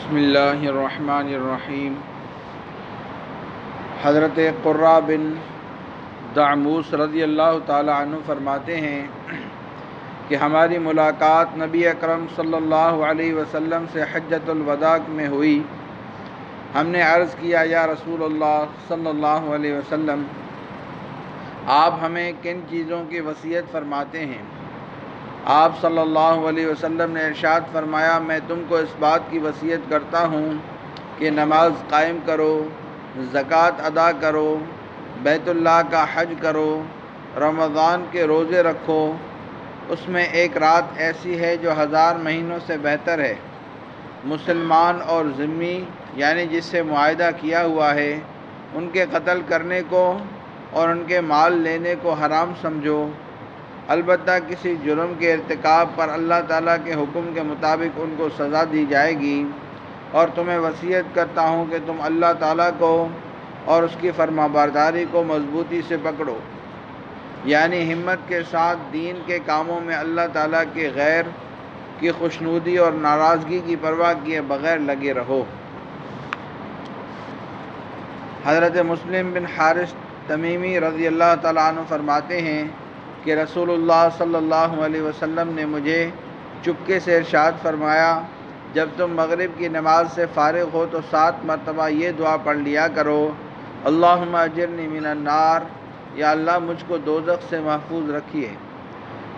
بسم اللہ الرحمن الرحیم۔ حضرت قرہ بن دعموس رضی اللہ تعالی عنہ فرماتے ہیں کہ ہماری ملاقات نبی اکرم صلی اللہ علیہ وسلم سے حجۃ الوداع میں ہوئی۔ ہم نے عرض کیا، یا رسول اللہ صلی اللہ علیہ وسلم، آپ ہمیں کن چیزوں کی وصیت فرماتے ہیں؟ آپ صلی اللہ علیہ وسلم نے ارشاد فرمایا، میں تم کو اس بات کی وصیت کرتا ہوں کہ نماز قائم کرو، زکوٰۃ ادا کرو، بیت اللہ کا حج کرو، رمضان کے روزے رکھو۔ اس میں ایک رات ایسی ہے جو 1000 مہینوں سے بہتر ہے۔ مسلمان اور ذمی یعنی جس سے معاہدہ کیا ہوا ہے، ان کے قتل کرنے کو اور ان کے مال لینے کو حرام سمجھو۔ البتہ کسی جرم کے ارتکاب پر اللہ تعالیٰ کے حکم کے مطابق ان کو سزا دی جائے گی، اور تمہیں وصیت کرتا ہوں کہ تم اللہ تعالیٰ کو اور اس کی فرمانبرداری کو مضبوطی سے پکڑو، یعنی ہمت کے ساتھ دین کے کاموں میں اللہ تعالیٰ کے غیر کی خوشنودی اور ناراضگی کی پرواہ کیے بغیر لگے رہو۔ حضرت مسلم بن حارث تمیمی رضی اللہ تعالیٰ عنہ فرماتے ہیں کہ رسول اللہ صلی اللہ علیہ وسلم نے مجھے چپکے سے ارشاد فرمایا، جب تم مغرب کی نماز سے فارغ ہو تو 7 مرتبہ یہ دعا پڑھ لیا کرو، اللہم اجرنی من النار، یا اللہ مجھ کو دوزخ سے محفوظ رکھیے۔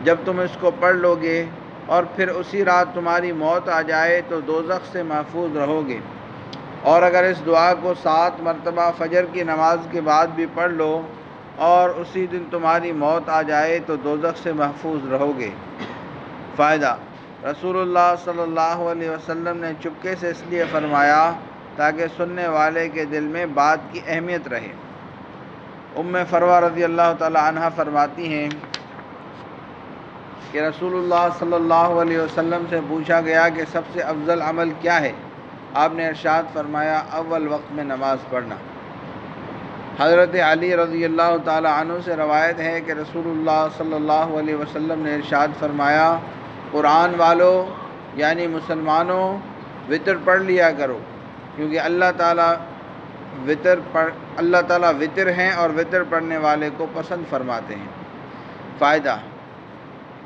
جب تم اس کو پڑھ لو گے اور پھر اسی رات تمہاری موت آ جائے تو دوزخ سے محفوظ رہو گے، اور اگر اس دعا کو 7 مرتبہ فجر کی نماز کے بعد بھی پڑھ لو اور اسی دن تمہاری موت آ جائے تو دوزخ سے محفوظ رہو گے۔ فائدہ: رسول اللہ صلی اللہ علیہ وسلم نے چپکے سے اس لیے فرمایا تاکہ سننے والے کے دل میں بات کی اہمیت رہے۔ ام فروہ رضی اللہ تعالی عنہ فرماتی ہیں کہ رسول اللہ صلی اللہ علیہ وسلم سے پوچھا گیا کہ سب سے افضل عمل کیا ہے؟ آپ نے ارشاد فرمایا، اول وقت میں نماز پڑھنا۔ حضرت علی رضی اللہ تعالی عنہ سے روایت ہے کہ رسول اللہ صلی اللہ علیہ وسلم نے ارشاد فرمایا، قرآن والو یعنی مسلمانوں وطر پڑھ لیا کرو، کیونکہ اللہ تعالیٰ وطر ہیں اور وطر پڑھنے والے کو پسند فرماتے ہیں۔ فائدہ: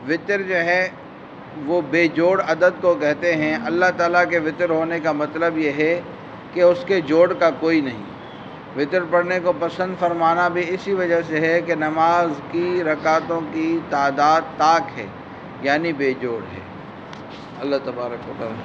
وطر جو ہے وہ بے جوڑ عدد کو کہتے ہیں۔ اللہ تعالیٰ کے وطر ہونے کا مطلب یہ ہے کہ اس کے جوڑ کا کوئی نہیں۔ وطر پڑھنے کو پسند فرمانا بھی اسی وجہ سے ہے کہ نماز کی رکعتوں کی تعداد طاق ہے، یعنی بے جوڑ ہے۔ اللہ تبارک و تعالیٰ